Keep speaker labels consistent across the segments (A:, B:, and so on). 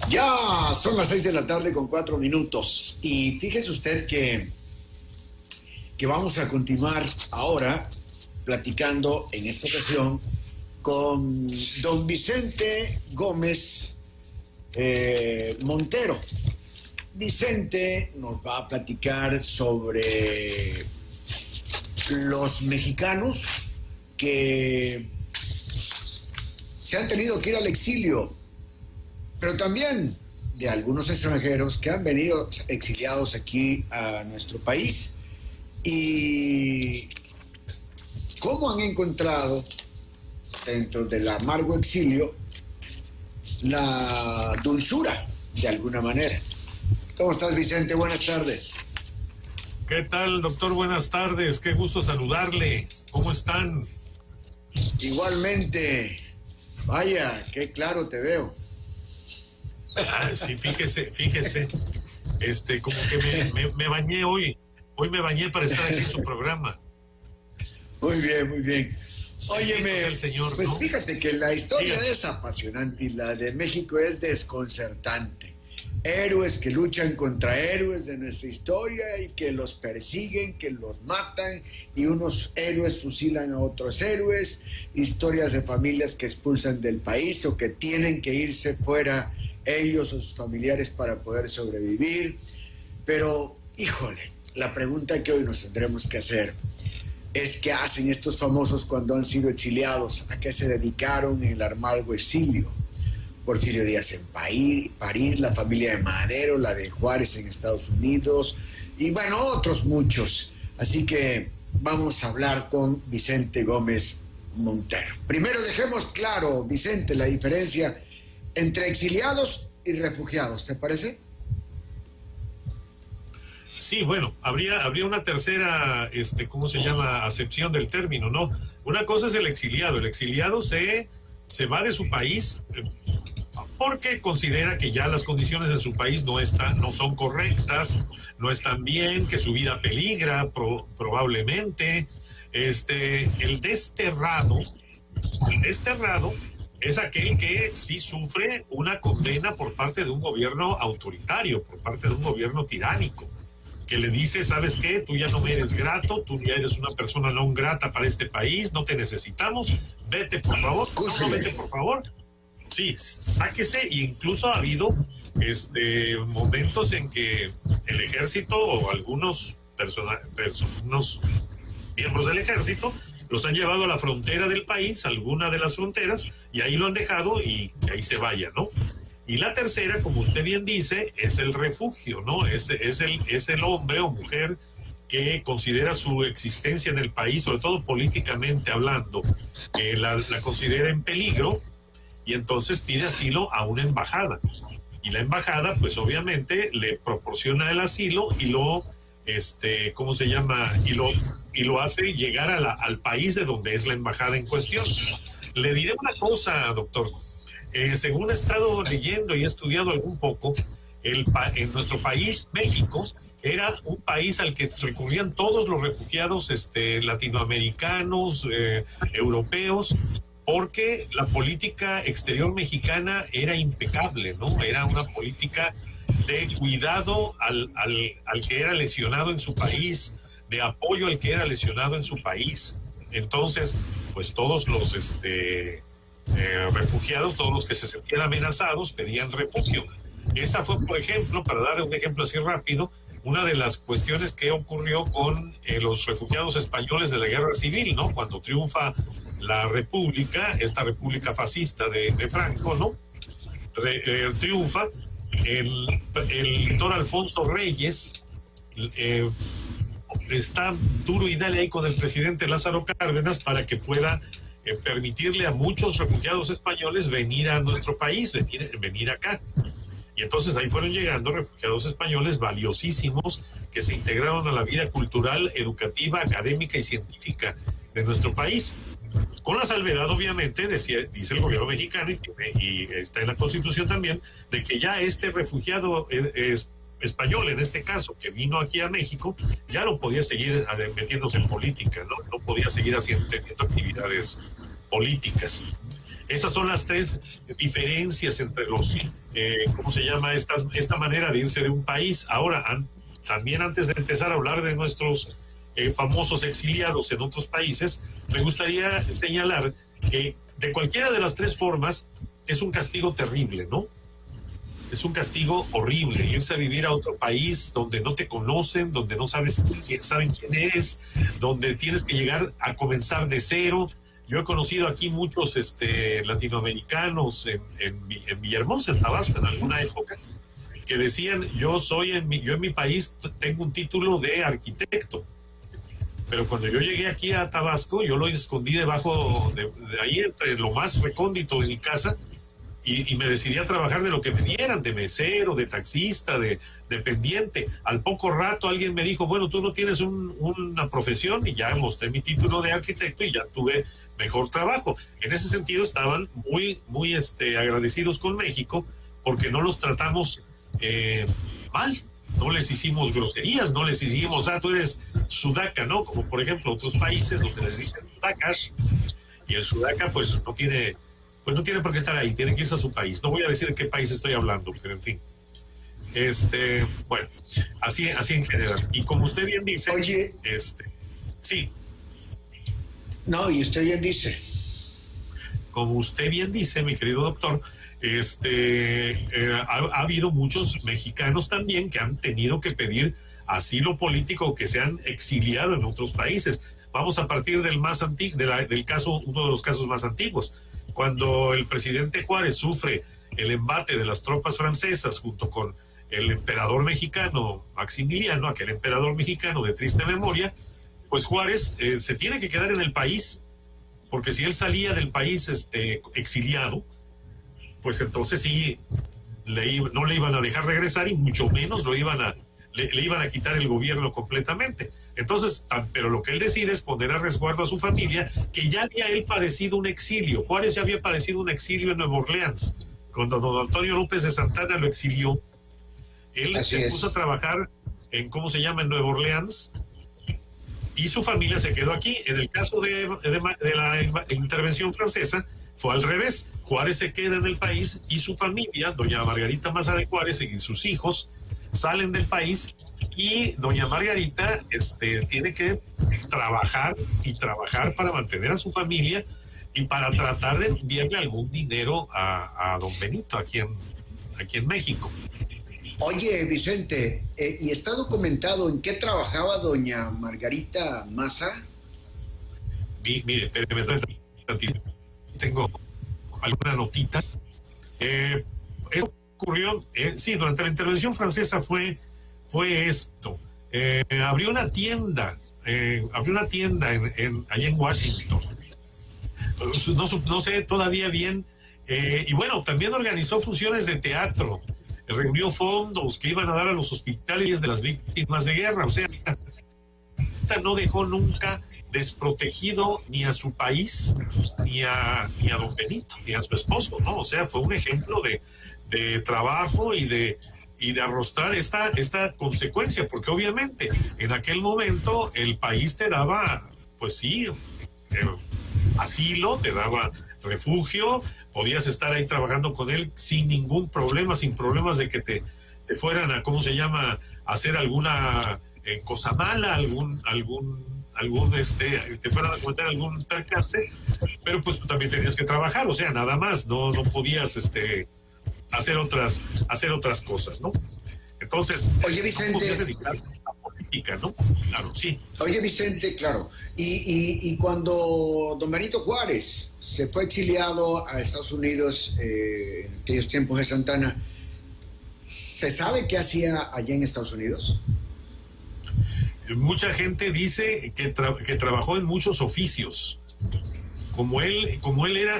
A: Ya son las 6 de la tarde con 4 minutos y fíjese usted que vamos a continuar ahora platicando en esta ocasión con don Vicente Gómez Montero. Vicente nos va a platicar sobre los mexicanos que se han tenido que ir al exilio, pero también de algunos extranjeros que han venido exiliados aquí a nuestro país y cómo han encontrado dentro del amargo exilio la dulzura de alguna manera. ¿Cómo estás, Vicente? Buenas tardes.
B: ¿Qué tal, doctor? Buenas tardes. Qué gusto saludarle. ¿Cómo están?
A: Igualmente. Vaya, qué claro te veo.
B: Sí, fíjese. Como que me bañé hoy. Hoy me bañé para estar aquí en su programa.
A: Muy bien, muy bien. Óyeme,
B: el señor,
A: pues
B: ¿no?
A: fíjate que la historia
B: Dígame.
A: es apasionante y la de México es desconcertante. Héroes que luchan contra héroes de nuestra historia y que los persiguen, que los matan y unos héroes fusilan a otros héroes, historias de familias que expulsan del país o que tienen que irse fuera ellos o sus familiares para poder sobrevivir. Pero, híjole, la pregunta que hoy nos tendremos que hacer es qué hacen estos famosos cuando han sido exiliados, a qué se dedicaron en el amargo exilio. Porfirio Díaz en París, la familia de Madero, la de Juárez en Estados Unidos y bueno, otros muchos. Así que vamos a hablar con Vicente Gómez Montero. Primero dejemos claro, Vicente, la diferencia entre exiliados y refugiados, ¿te parece?
B: Sí, bueno, habría una tercera, ¿cómo se llama? Acepción del término, ¿no? Una cosa es el exiliado. El exiliado se va de su país porque considera que ya las condiciones en su país no son correctas, no están bien, que su vida peligra probablemente. El desterrado es aquel que sí sufre una condena por parte de un gobierno autoritario, por parte de un gobierno tiránico, que le dice, ¿sabes qué? Tú ya no me eres grato, tú ya eres una persona no grata para este país, no te necesitamos, vete por favor, no, vete por favor. Sí, sáquese, e incluso ha habido momentos en que el ejército o algunos miembros del ejército los han llevado a la frontera del país, alguna de las fronteras, y ahí lo han dejado y que ahí se vaya, ¿no? Y la tercera, como usted bien dice, es el refugio, ¿no? Es el hombre o mujer que considera su existencia en el país, sobre todo políticamente hablando, la considera en peligro y entonces pide asilo a una embajada. Y la embajada, pues obviamente, le proporciona el asilo y lo, ¿cómo se llama? Y lo hace llegar al país de donde es la embajada en cuestión. Le diré una cosa, doctor. Según he estado leyendo y he estudiado algún poco, en nuestro país, México, era un país al que recurrían todos los refugiados latinoamericanos, europeos, porque la política exterior mexicana era impecable, ¿no? Era una política de cuidado al que era lesionado en su país, de apoyo al que era lesionado en su país. Entonces, pues todos los refugiados, todos los que se sentían amenazados, pedían refugio. Esa fue, por ejemplo, para dar un ejemplo así rápido, una de las cuestiones que ocurrió con los refugiados españoles de la Guerra Civil, ¿no? Cuando triunfa la República, esta República fascista de Franco, ¿no? Triunfa, el doctor Alfonso Reyes está duro y dale ahí con el presidente Lázaro Cárdenas para que pueda permitirle a muchos refugiados españoles venir a nuestro país, venir acá. Y entonces ahí fueron llegando refugiados españoles valiosísimos que se integraron a la vida cultural, educativa, académica y científica de nuestro país. Con la salvedad, obviamente, dice el gobierno mexicano, y está en la Constitución también, de que ya este refugiado español, en este caso, que vino aquí a México, ya no podía seguir metiéndose en política, no podía seguir teniendo actividades políticas. Esas son las tres diferencias entre los, ¿cómo se llama? Esta manera de irse de un país. Ahora, también antes de empezar a hablar de nuestros famosos exiliados en otros países, me gustaría señalar que de cualquiera de las tres formas es un castigo terrible, ¿no? Es un castigo horrible, irse a vivir a otro país donde no te conocen, donde no saben quién eres, donde tienes que llegar a comenzar de cero. Yo he conocido aquí muchos latinoamericanos en Villahermosa, en Tabasco, en alguna época, que decían, yo en mi país tengo un título de arquitecto, pero cuando yo llegué aquí a Tabasco, yo lo escondí debajo de ahí, entre lo más recóndito de mi casa, y me decidí a trabajar de lo que me dieran, de mesero, de taxista, de dependiente. Al poco rato alguien me dijo, bueno, tú no tienes una profesión, y ya mostré mi título de arquitecto y ya tuve mejor trabajo. En ese sentido estaban muy, muy agradecidos con México, porque no los tratamos mal, no les hicimos groserías, no les hicimos, tú eres sudaca, ¿no? Como por ejemplo otros países donde les dicen sudacas, y el sudaca pues no tiene por qué estar ahí, tiene que irse a su país. No voy a decir de qué país estoy hablando, pero en fin. Bueno, así en general. Y como usted bien dice,
A: oye,
B: sí.
A: No, y usted bien dice.
B: Como usted bien dice, mi querido doctor, ha habido muchos mexicanos también que han tenido que pedir asilo político, que se han exiliado en otros países. Vamos a partir del más antiguo, del caso, uno de los casos más antiguos. Cuando el presidente Juárez sufre el embate de las tropas francesas junto con el emperador mexicano Maximiliano, aquel emperador mexicano de triste memoria, pues Juárez se tiene que quedar en el país, porque si él salía del país exiliado, pues entonces sí, no le iban a dejar regresar, y mucho menos le iban a quitar el gobierno completamente. Entonces, pero lo que él decide es poner a resguardo a su familia, que ya había él padecido un exilio. Juárez ya había padecido un exilio en Nueva Orleans. Cuando don Antonio López de Santana lo exilió, él se puso a trabajar en Nueva Orleans, y su familia se quedó aquí. En el caso de la intervención francesa, fue al revés. Juárez se queda en el país, y su familia, doña Margarita Maza de Juárez y sus hijos, salen del país, y doña Margarita tiene que trabajar para mantener a su familia y para tratar de enviarle algún dinero a don Benito aquí en México.
A: Oye, Vicente, ¿y está documentado en qué trabajaba doña Margarita Maza?
B: Mire, tengo alguna notita. Eso ocurrió, sí, durante la intervención francesa fue esto. Abrió una tienda allá en Washington. No sé todavía bien. Y bueno, también organizó funciones de teatro. Reunió fondos que iban a dar a los hospitales de las víctimas de guerra. O sea, esta no dejó nunca desprotegido ni a su país, ni a don Benito, ni a su esposo, ¿no? O sea, fue un ejemplo de trabajo y de arrostrar esta consecuencia, porque obviamente en aquel momento el país te daba, pues sí, asilo, te daba refugio, podías estar ahí trabajando con él sin ningún problema, sin problemas de que te fueran a, hacer alguna cosa mala, te fueran a cometer algún percance, pero pues también tenías que trabajar, o sea, nada más, no podías hacer otras cosas, ¿no? Entonces,
A: oye, Vicente,
B: no podías dedicar a política, ¿no? Claro, sí.
A: Oye, Vicente, claro, y cuando don Benito Juárez se fue exiliado a Estados Unidos en aquellos tiempos de Santana, ¿se sabe qué hacía allá en Estados Unidos?
B: Mucha gente dice que trabajó en muchos oficios. Como él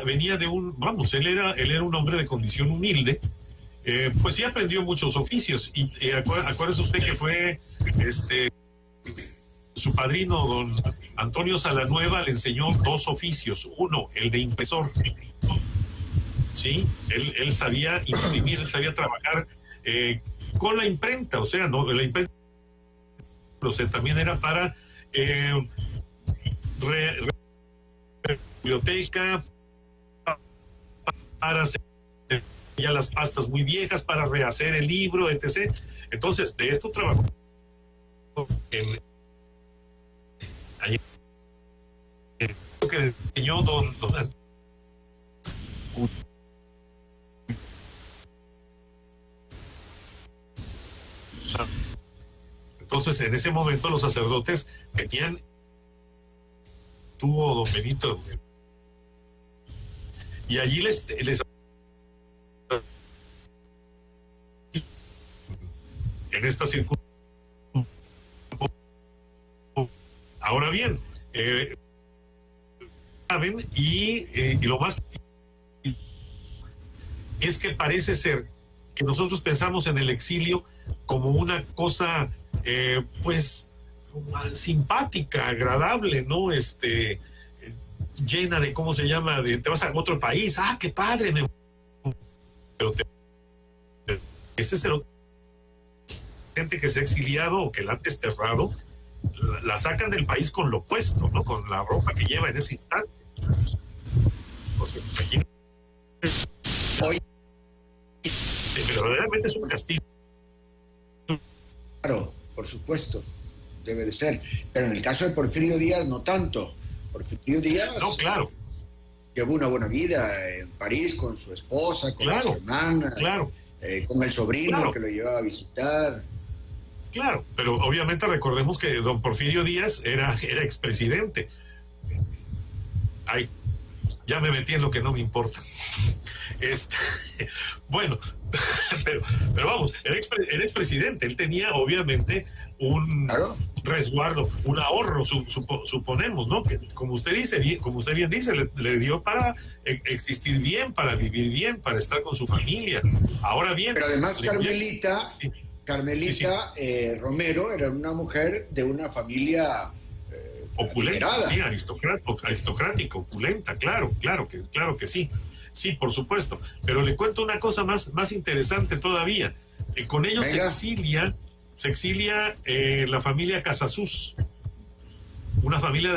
B: venía de él era un hombre de condición humilde, pues sí aprendió muchos oficios. Y acuérdese usted que fue su padrino, don Antonio Salanueva, le enseñó 2 oficios. Uno, el de impresor. Sí, él sabía imprimir, él sabía trabajar con la imprenta, o sea, no la imprenta, o sea, también era para biblioteca, para hacer ya las pastas muy viejas, para rehacer el libro, etc. Entonces, de esto trabajó que le enseñó don Entonces, en ese momento los sacerdotes tenían, tuvo don Benito, y allí les en esta circunstancia. Ahora bien, saben, y lo más es que parece ser que nosotros pensamos en el exilio como una cosa pues simpática, agradable, ¿no? Llena de, ¿cómo se llama? De te vas a otro país, ¡ah, qué padre! Pero ese es el gente que se ha exiliado o que la han desterrado, la sacan del país con lo puesto, ¿no? Con la ropa que lleva en ese instante. O sea, imagínate. Verdaderamente es un castigo.
A: Claro, por supuesto, debe de ser. Pero en el caso de Porfirio Díaz, no tanto. Porfirio Díaz,
B: no, claro,
A: llevó una buena vida en París con su esposa, con las hermanas, con el sobrino que lo llevaba a visitar.
B: Claro, pero obviamente recordemos que don Porfirio Díaz era expresidente. Ay, ya me metí en lo que no me importa. Bueno, pero vamos, era expresidente. Él tenía obviamente un resguardo, un ahorro, suponemos, ¿no? Que como usted bien dice, le dio para existir bien, para vivir bien, para estar con su familia. Ahora bien,
A: pero además Carmelita Romero era una mujer de una familia
B: opulenta, sí, aristocrática, opulenta, claro que sí. Sí, por supuesto. Pero le cuento una cosa más interesante todavía. Con ellos se exilia la familia Casasus, una familia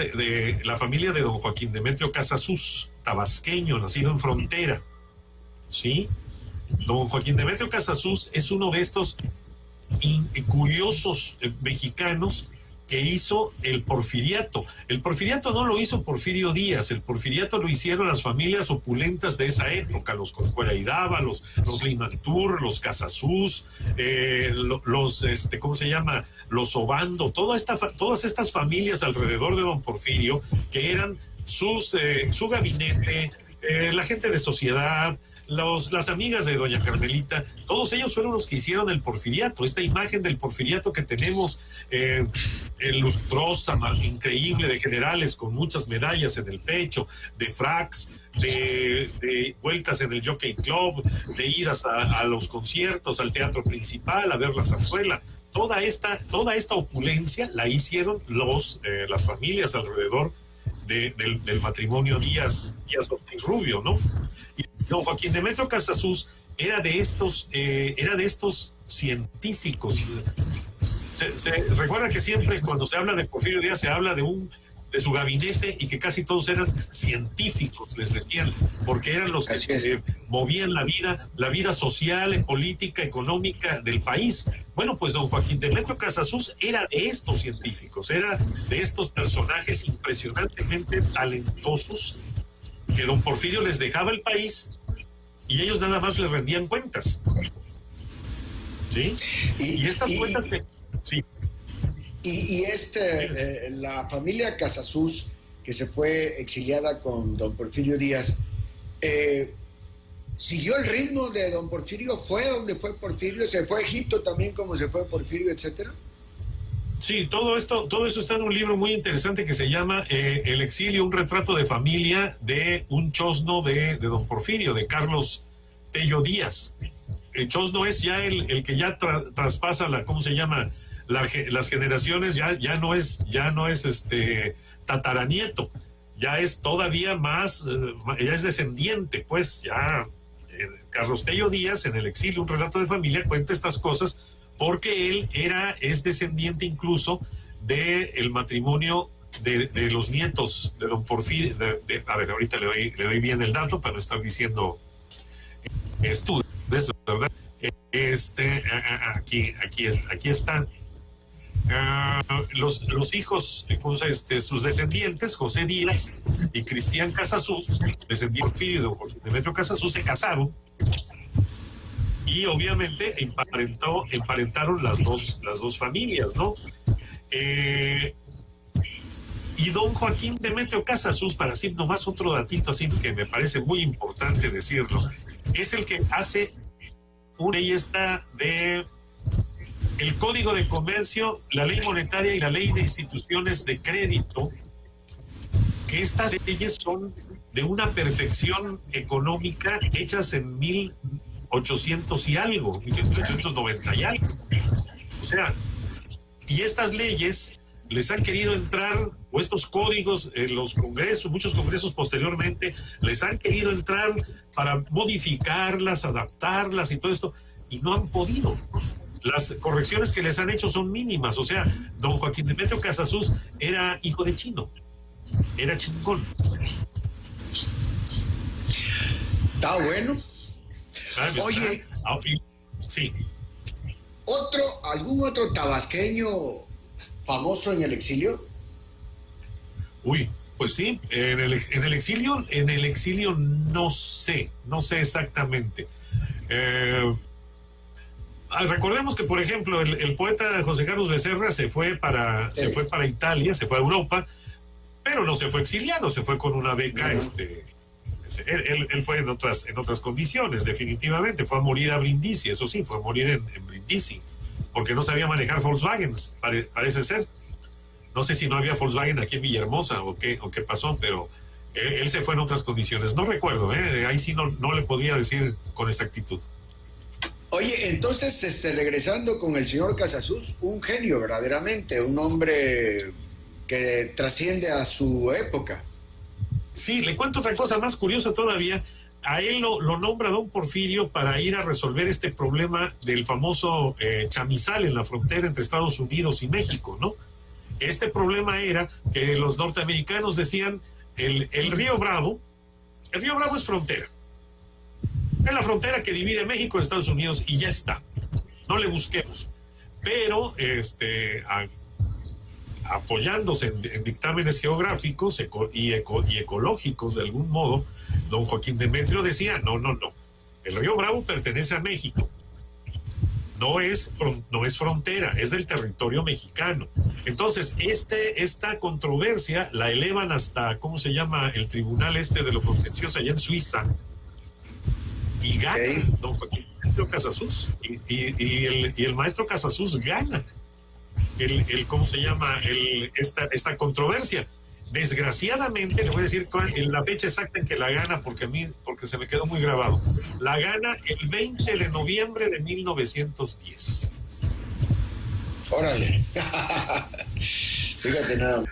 B: la familia de don Joaquín Demetrio Casasus, tabasqueño, nacido en Frontera. ¿Sí? Don Joaquín Demetrio Casasus es uno de estos curiosos mexicanos que hizo el porfiriato. El porfiriato no lo hizo Porfirio Díaz, el porfiriato lo hicieron las familias opulentas de esa época, los Corcuera y Dava, los Limantur, los Casasus, ¿cómo se llama? Los Obando, todas estas familias alrededor de don Porfirio, que eran su gabinete, la gente de sociedad, las amigas de doña Carmelita, todos ellos fueron los que hicieron el porfiriato, esta imagen del porfiriato que tenemos lustrosa, increíble, de generales con muchas medallas en el pecho, de fracs, de vueltas en el Jockey Club, de idas a los conciertos, al teatro principal, a ver la zarzuela. Toda esta opulencia la hicieron las familias alrededor del matrimonio Díaz Ortiz Rubio, ¿no? Y don Joaquín Demetrio Casasus era de estos científicos. Se recuerda que siempre cuando se habla de Porfirio Díaz se habla de su gabinete y que casi todos eran científicos, les decían, porque eran los que movían la vida social, política, económica del país. Bueno, pues don Joaquín Demetrio Casasus era de estos científicos, era de estos personajes impresionantemente talentosos que don Porfirio les dejaba el país y ellos nada más le rendían cuentas. ¿Sí? Y estas cuentas sí.
A: Y la familia Casasus, que se fue exiliada con don Porfirio Díaz, ¿siguió el ritmo de don Porfirio? ¿Fue donde fue Porfirio? ¿Se fue a Egipto también como se fue Porfirio, etcétera?
B: Sí, todo eso está en un libro muy interesante que se llama El exilio, un retrato de familia de un chosno de don Porfirio, de Carlos Tello Díaz. El chosno es ya el que ya traspasa ¿cómo se llama? Las generaciones, ya no es tataranieto, ya es todavía más, ya es descendiente, pues ya Carlos Tello Díaz en El exilio, un relato de familia, cuenta estas cosas porque él es descendiente incluso del matrimonio de los nietos de don Porfirio. A ver, ahorita le doy bien el dato para no estar diciendo estudios, ¿verdad? Aquí está. Los hijos, sus descendientes, José Díaz y Cristian Casasus, descendientes de Demetrio Casasus, se casaron y obviamente emparentaron las dos familias, ¿no? Y don Joaquín Demetrio Casasus, para decir nomás otro datito así que me parece muy importante decirlo, es el que hace una ley esta de el Código de Comercio, la Ley Monetaria y la Ley de Instituciones de Crédito, que estas leyes son de una perfección económica hechas en 1800 y algo, 1890 y algo. O sea, y estas leyes les han querido entrar, o estos códigos, los congresos, muchos congresos posteriormente, les han querido entrar para modificarlas, adaptarlas y todo esto, y no han podido. Las correcciones que les han hecho son mínimas. O sea, don Joaquín Demetrio Casasus era hijo de chino, era chingón.
A: Está bueno.
B: ¿Sabes?
A: Oye,
B: sí.
A: ¿Algún otro tabasqueño famoso en el exilio?
B: Uy, pues sí, en el exilio no sé exactamente. Recordemos que, por ejemplo, el poeta José Carlos Becerra se fue para Italia, se fue a Europa, pero no se fue exiliado, se fue con una beca. Él fue en otras condiciones, definitivamente. Fue a morir a Brindisi, eso sí, fue a morir en Brindisi, porque no sabía manejar Volkswagen, parece ser. No sé si no había Volkswagen aquí en Villahermosa o qué pasó, pero él se fue en otras condiciones. No recuerdo, ahí sí no le podría decir con exactitud.
A: Oye, entonces, regresando con el señor Casasus, un genio verdaderamente, un hombre que trasciende a su época.
B: Sí, le cuento otra cosa más curiosa todavía. A él lo nombra don Porfirio para ir a resolver este problema del famoso chamizal en la frontera entre Estados Unidos y México, ¿no? Este problema era que los norteamericanos decían el río Bravo es frontera. Es la frontera que divide México de Estados Unidos y ya está. No le busquemos. Pero apoyándose en dictámenes geográficos y ecológicos de algún modo, don Joaquín Demetrio decía, no. El río Bravo pertenece a México. No es frontera, es del territorio mexicano. Entonces, esta controversia la elevan hasta, ¿cómo se llama? El tribunal de lo contencioso allá en Suiza. Y gana don Joaquín Casasus. Y el maestro Casasus gana ¿cómo se llama? Esta controversia. Desgraciadamente, le voy a decir la fecha exacta en que la gana, porque se me quedó muy grabado. La gana el 20 de noviembre de 1910.
A: Órale. Fíjate nada.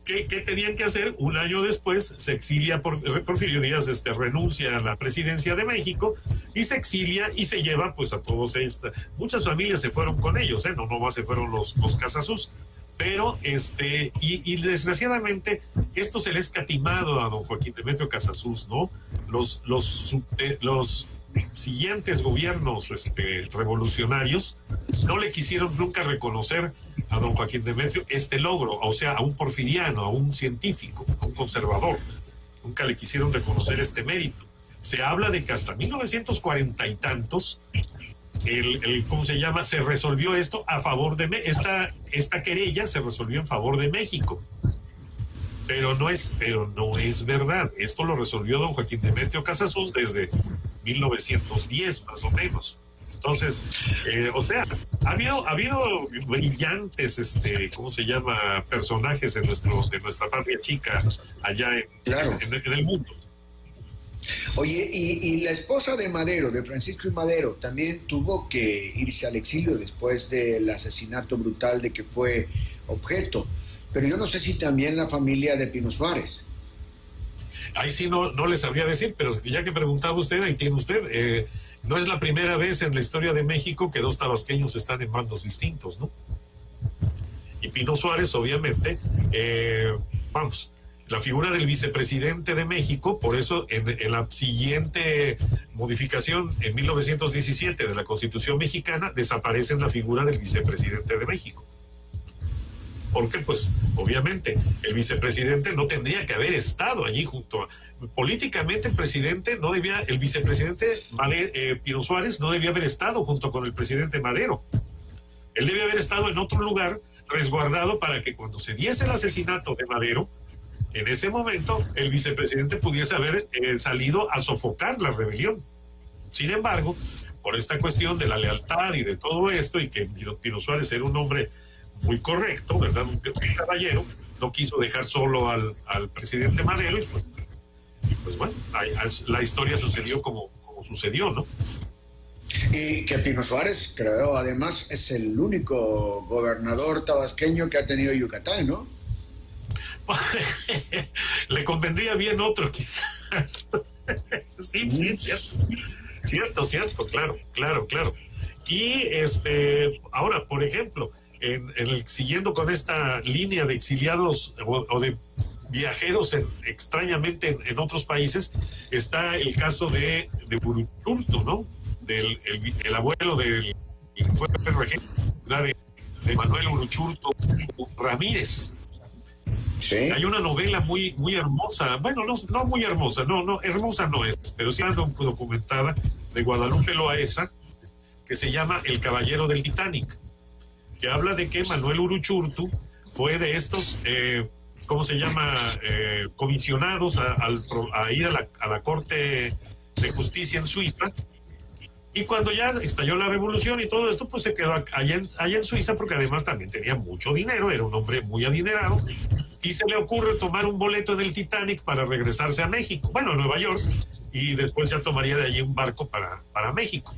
B: ¿Qué tenían que hacer? Un año después se exilia Porfirio Díaz, renuncia a la presidencia de México y se exilia y se lleva pues a todos muchas familias se fueron con ellos, no nomás se fueron los Casasus, pero y desgraciadamente esto se le ha escatimado a don Joaquín Demetrio Casasus, ¿no? Los siguientes gobiernos revolucionarios no le quisieron nunca reconocer a don Joaquín Demetrio este logro, o sea, a un porfiriano, a un científico, a un conservador. Nunca le quisieron reconocer este mérito. Se habla de que hasta 1940 y tantos ¿cómo se llama? Se resolvió esto a favor de esta querella se resolvió en favor de México. Pero no es verdad. Esto lo resolvió don Joaquín Demetrio Casasus desde 1910 más o menos. Entonces, o sea, ha habido brillantes, ¿cómo se llama? Personajes de nuestra patria chica allá en el mundo.
A: Oye, y la esposa de Madero, de Francisco I. Madero, también tuvo que irse al exilio después del asesinato brutal de que fue objeto. Pero yo no sé si también la familia de Pino Suárez.
B: Ahí sí no le sabría decir, pero ya que preguntaba usted, ahí tiene usted. No es la primera vez en la historia de México que dos tabasqueños están en bandos distintos, ¿no? Y Pino Suárez, obviamente, la figura del vicepresidente de México. Por eso en la siguiente modificación en 1917 de la Constitución mexicana desaparece la figura del vicepresidente de México. Porque pues obviamente el vicepresidente no tendría que haber estado allí junto a, políticamente el vicepresidente Pino Suárez no debía haber estado junto con el presidente Madero. Él debía haber estado en otro lugar resguardado para que cuando se diese el asesinato de Madero, en ese momento el vicepresidente pudiese haber salido a sofocar la rebelión. Sin embargo, por esta cuestión de la lealtad y de todo esto, y que Pino Suárez era un hombre muy correcto, ¿verdad? Un caballero, no quiso dejar solo al presidente Madero, y pues bueno, la historia sucedió como sucedió, ¿no?
A: Y que Pino Suárez, creo, además, es el único gobernador tabasqueño que ha tenido Yucatán, ¿no?
B: Le convendría bien otro, quizás. Sí, cierto, claro. Y ahora, por ejemplo, siguiendo con esta línea de exiliados o de viajeros extrañamente en otros países, está el caso de Uruchurtu, ¿no? El abuelo del fue regente de Manuel Uruchurtu Ramírez.
A: Sí.
B: Hay una novela muy hermosa, bueno, no muy hermosa, no hermosa no es, pero sí documentada, de Guadalupe Loaesa, que se llama El Caballero del Titanic, que habla de que Manuel Uruchurtu fue de estos, ¿cómo se llama?, comisionados a ir a la Corte de Justicia en Suiza, y cuando ya estalló la revolución y todo esto, pues se quedó allá en Suiza, porque además también tenía mucho dinero, era un hombre muy adinerado, y se le ocurre tomar un boleto en el Titanic para regresarse a México, bueno, a Nueva York, y después ya tomaría de allí un barco para México.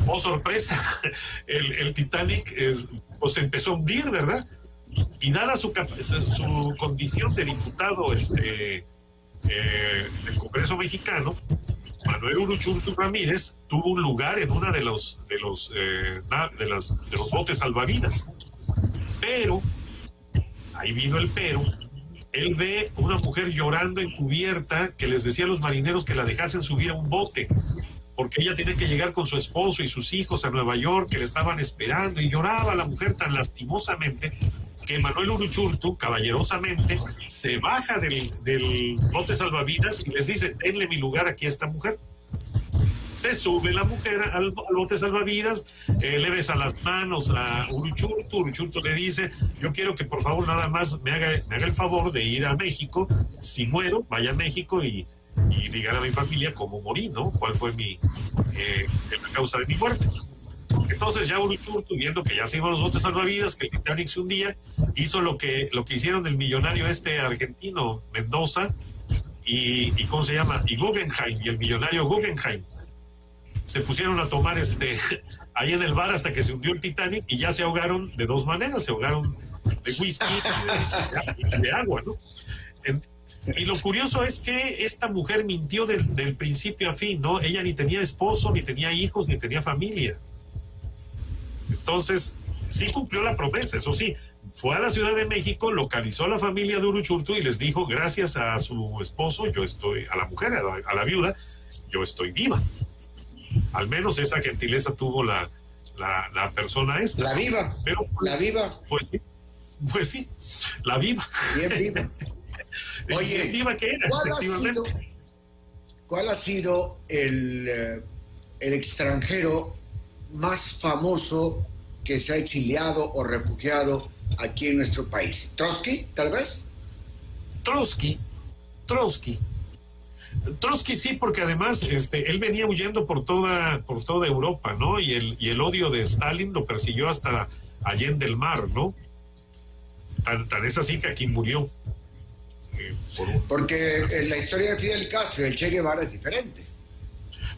B: Oh, sorpresa, el Titanic pues empezó a hundir, ¿verdad? Y dada su condición de diputado del Congreso mexicano, Manuel Uruchurtu Ramírez tuvo un lugar en una de los botes salvavidas. Pero, ahí vino el pero, él ve una mujer llorando encubierta que les decía a los marineros que la dejasen subir a un bote, porque ella tenía que llegar con su esposo y sus hijos a Nueva York, que le estaban esperando, y lloraba la mujer tan lastimosamente que Manuel Uruchurtu, caballerosamente, se baja del bote salvavidas y les dice: denle mi lugar aquí a esta mujer. Se sube la mujer al bote salvavidas, le besa las manos a Uruchurtu. Uruchurtu le dice: yo quiero que por favor nada más me haga el favor de ir a México, si muero, vaya a México y digan a mi familia cómo morí, ¿no? ¿Cuál fue la causa de mi muerte? Entonces ya Uruchurtu, viendo que ya se iban los botes salvavidas, que el Titanic se hundía, hizo lo que hicieron el millonario argentino Mendoza y ¿cómo se llama? Y Guggenheim, y el millonario Guggenheim. Se pusieron a tomar ahí en el bar hasta que se hundió el Titanic, y ya se ahogaron de dos maneras: se ahogaron de whisky y de agua, ¿no? Y lo curioso es que esta mujer mintió del principio a fin, ¿no? Ella ni tenía esposo, ni tenía hijos, ni tenía familia. Entonces, sí cumplió la promesa, eso sí. Fue a la Ciudad de México, localizó a la familia de Uruchurtu y les dijo: gracias a su esposo, a la mujer, a la viuda, yo estoy viva. Al menos esa gentileza tuvo la persona esta.
A: La viva.
B: Pero,
A: la viva.
B: Pues sí, la viva.
A: Bien viva. Oye,
B: bien viva que era,
A: ¿cuál ha sido el extranjero más famoso que se ha exiliado o refugiado aquí en nuestro país? ¿Trotsky, tal vez?
B: Trotsky sí, porque además él venía huyendo por toda Europa, ¿no? Y el odio de Stalin lo persiguió hasta Allende el Mar, ¿no? Tan es así que aquí murió.
A: Porque en la historia de Fidel Castro y el Che Guevara es diferente.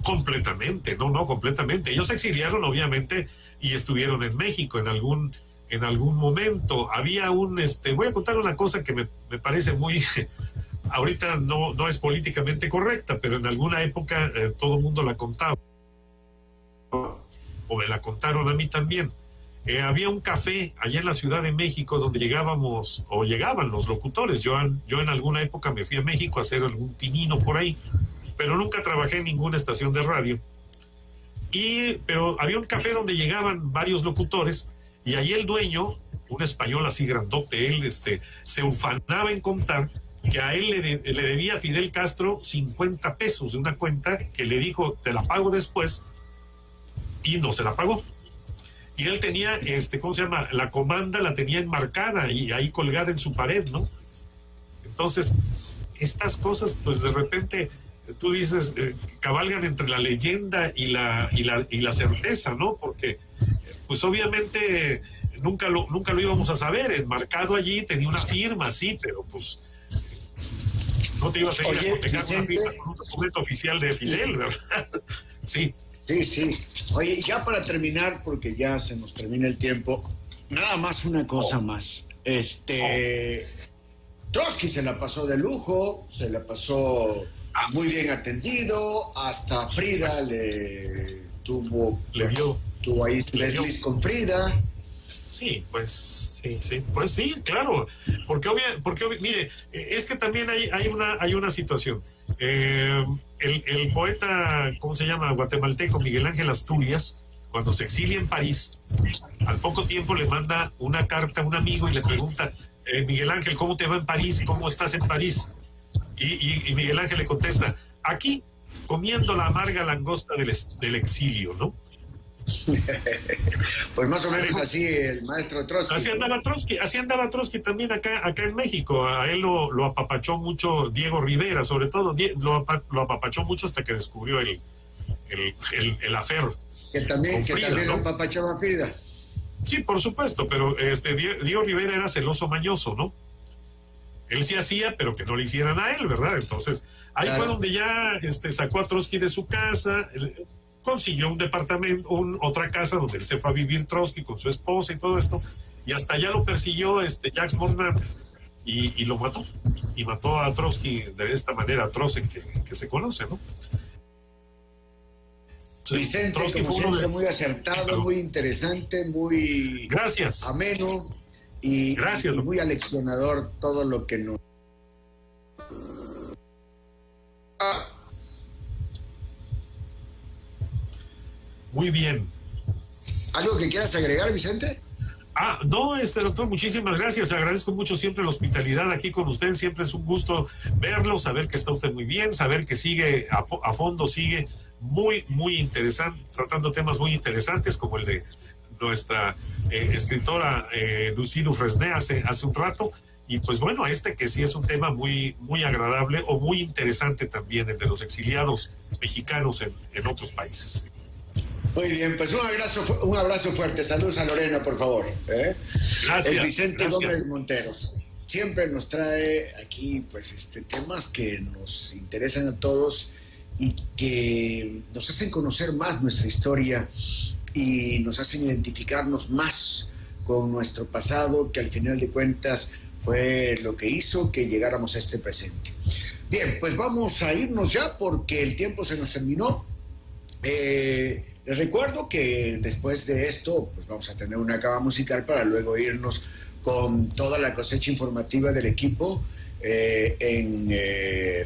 B: Completamente, completamente. Ellos se exiliaron, obviamente, y estuvieron en México en algún momento. Había voy a contar una cosa que me parece muy... ahorita no es políticamente correcta, pero en alguna época todo el mundo la contaba. O me la contaron a mí también. había un café allá en la Ciudad de México donde llegaban los locutores. Yo en alguna época me fui a México a hacer algún pinino por ahí, pero nunca trabajé en ninguna estación de radio. Pero había un café donde llegaban varios locutores y ahí el dueño, un español así grandote, él se ufanaba en contar que a él le debía a Fidel Castro 50 pesos de una cuenta que le dijo, te la pago después, y no se la pagó. Y él tenía, ¿cómo se llama? La comanda la tenía enmarcada y ahí colgada en su pared, ¿no? Entonces, estas cosas, pues de repente, tú dices, cabalgan entre la leyenda y la certeza, ¿no? Porque, pues obviamente, nunca lo íbamos a saber. Enmarcado allí tenía una firma, sí, pero pues no te ibas a ir a cotejar una firma con un documento oficial de Fidel, ¿verdad? Sí.
A: Sí. Oye, ya para terminar, porque ya se nos termina el tiempo, nada más una cosa más. Trotsky se la pasó de lujo, se la pasó muy bien atendido, hasta Frida tuvo ahí su desliz con Frida.
B: Sí, pues sí, claro, porque mire, es que también hay una situación. El poeta, ¿cómo se llama?, guatemalteco Miguel Ángel Asturias, cuando se exilia en París, al poco tiempo le manda una carta a un amigo y le pregunta, Miguel Ángel, ¿cómo te va en París? ¿Cómo estás en París? Y Miguel Ángel le contesta, aquí, comiendo la amarga langosta del exilio, ¿no?
A: Pues más o menos así el maestro Trotsky.
B: Así andaba Trotsky también acá en México. A él lo apapachó mucho Diego Rivera, sobre todo lo apapachó mucho hasta que descubrió el afer.
A: Que también ¿no? Lo apapachaba Frida.
B: Sí, por supuesto, pero Diego Rivera era celoso mañoso, ¿no? Él sí hacía, pero que no le hicieran a él, ¿verdad? Entonces, ahí fue donde ya sacó a Trotsky de su casa, consiguió un departamento, otra casa donde él se fue a vivir Trotsky con su esposa y todo esto, y hasta allá lo persiguió Jacques Mornan y lo mató. Y mató a Trotsky de esta manera atroz en que se conoce, ¿no?
A: Vicente, Trotsky como siempre, muy acertado, muy interesante, muy ameno y muy aleccionador todo lo que nos...
B: Muy bien.
A: ¿Algo que quieras agregar, Vicente?
B: No, doctor, muchísimas gracias. Agradezco mucho siempre la hospitalidad aquí con usted. Siempre es un gusto verlo, saber que está usted muy bien, saber que sigue a fondo, sigue muy, muy interesante, tratando temas muy interesantes como el de nuestra escritora Lucie Dufresne hace un rato. Y pues bueno, que sí es un tema muy, muy agradable o muy interesante también, el de los exiliados mexicanos en otros países.
A: Muy bien, pues un abrazo fuerte. Saludos a Lorena, por favor.
B: Gracias.
A: El Vicente Gómez Montero siempre nos trae aquí pues temas que nos interesan a todos y que nos hacen conocer más nuestra historia y nos hacen identificarnos más con nuestro pasado, que al final de cuentas fue lo que hizo que llegáramos a este presente. Bien, pues vamos a irnos ya porque el tiempo se nos terminó. Les recuerdo que después de esto pues vamos a tener una cava musical para luego irnos con toda la cosecha informativa del equipo en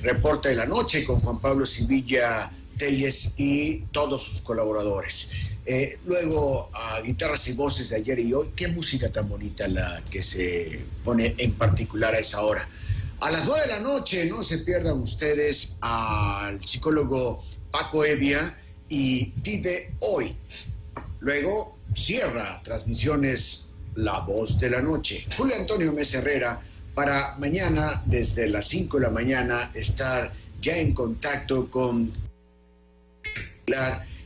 A: Reporte de la Noche con Juan Pablo Sevilla Telles y todos sus colaboradores. Luego a guitarras y voces de ayer y hoy. Qué música tan bonita la que se pone en particular a esa hora. A las 9 de la noche no se pierdan ustedes al psicólogo Paco Evia y Vive Hoy. Luego cierra transmisiones La Voz de la Noche. Julio Antonio Mesa Herrera para mañana desde las 5 de la mañana estar ya en contacto con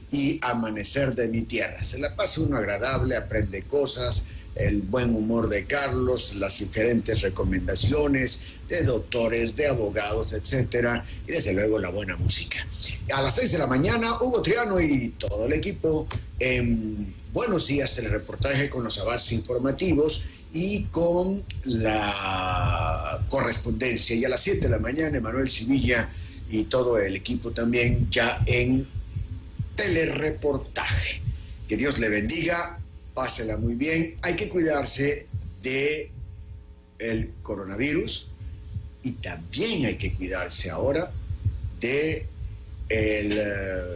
A: y Amanecer de mi Tierra. Se la pasa uno agradable, aprende cosas, el buen humor de Carlos, las diferentes recomendaciones de doctores, de abogados, etcétera, y desde luego la buena música. A las 6 de la mañana, Hugo Triano y todo el equipo en Buenos Días Telereportaje con los avances informativos y con la correspondencia. Y a las 7 de la mañana, Emanuel Sevilla y todo el equipo también ya en Telereportaje. Que Dios le bendiga. pásela muy bien. Hay que cuidarse de el coronavirus y también hay que cuidarse ahora de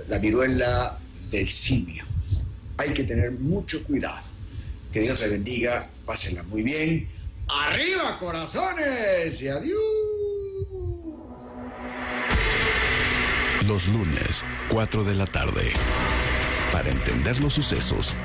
A: la viruela del simio. Hay que tener mucho cuidado. Que Dios le bendiga, pásenla muy bien. ¡Arriba, corazones! Y adiós.
C: Los lunes, 4 de la tarde. Para entender los sucesos